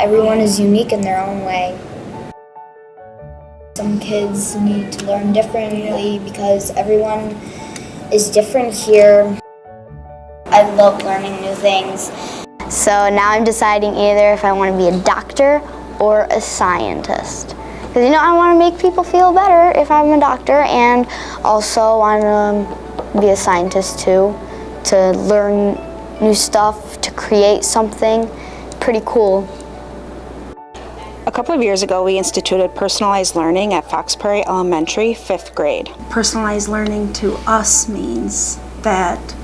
everyone is unique in their own way. Some kids need to learn differently because everyone is different here. I love learning new things. So now I'm deciding either if I want to be a doctor or a scientist. Because I want to make people feel better if I'm a doctor, and also want to be a scientist too, to learn new stuff, to create something pretty cool. A couple of years ago, we instituted personalized learning at Fox Prairie Elementary, 5th grade. Personalized learning to us means that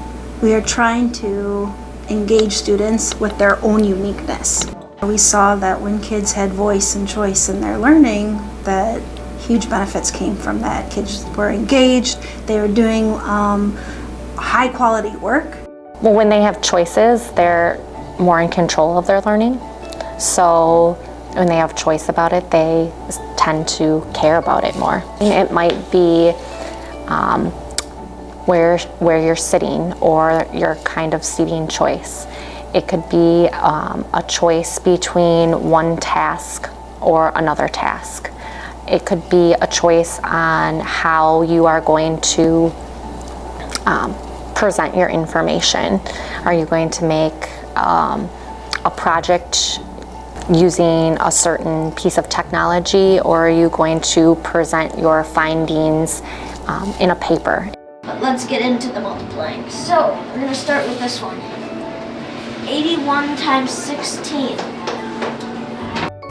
we are trying to engage students with their own uniqueness. We saw that when kids had voice and choice in their learning, that huge benefits came from that. Kids were engaged, they were doing high quality work. Well, when they have choices, they're more in control of their learning. So when they have choice about it, they tend to care about it more. It might be where you're sitting or your kind of seating choice. It could be a choice between one task or another task. It could be a choice on how you are going to present your information. Are you going to make a project using a certain piece of technology, or are you going to present your findings in a paper? Let's get into the multiplying. So we're going to start with this one. 81 times 16.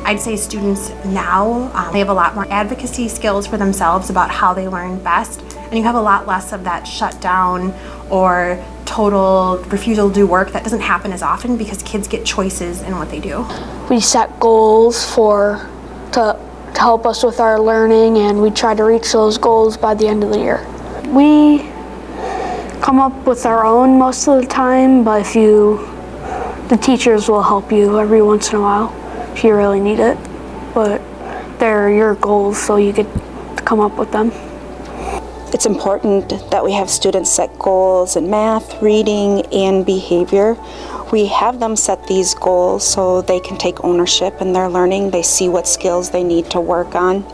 I'd say students now, they have a lot more advocacy skills for themselves about how they learn best, and you have a lot less of that shutdown or total refusal to do work that doesn't happen as often because kids get choices in what they do. We set goals to help us with our learning, and we try to reach those goals by the end of the year. We come up with our own most of the time, but the teachers will help you every once in a while if you really need it. But they're your goals, so you get to come up with them. It's important that we have students set goals in math, reading, and behavior. We have them set these goals so they can take ownership in their learning. They see what skills they need to work on,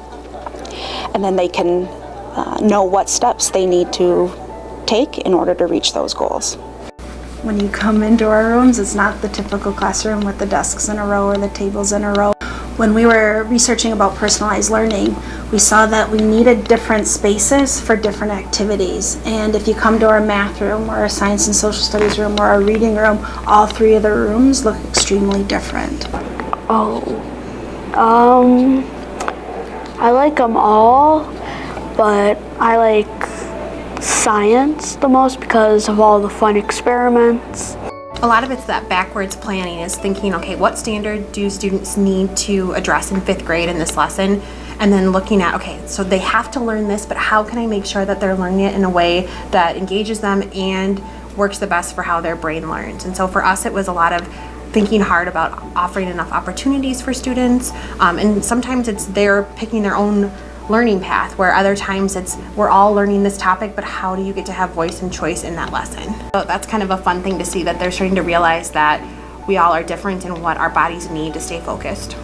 and then they can know what steps they need to take in order to reach those goals. When you come into our rooms, it's not the typical classroom with the desks in a row or the tables in a row. When we were researching about personalized learning, we saw that we needed different spaces for different activities. And if you come to our math room or our science and social studies room or our reading room, all three of the rooms look extremely different. I like them all, but I like science the most because of all the fun experiments. A lot of it's that backwards planning, is thinking, okay, what standard do students need to address in 5th grade in this lesson? And then looking at, okay, so they have to learn this, but how can I make sure that they're learning it in a way that engages them and works the best for how their brain learns? And so for us, it was a lot of thinking hard about offering enough opportunities for students. And sometimes it's they're picking their own learning path, where other times it's we're all learning this topic, but how do you get to have voice and choice in that lesson? So that's kind of a fun thing to see, that they're starting to realize that we all are different and what our bodies need to stay focused.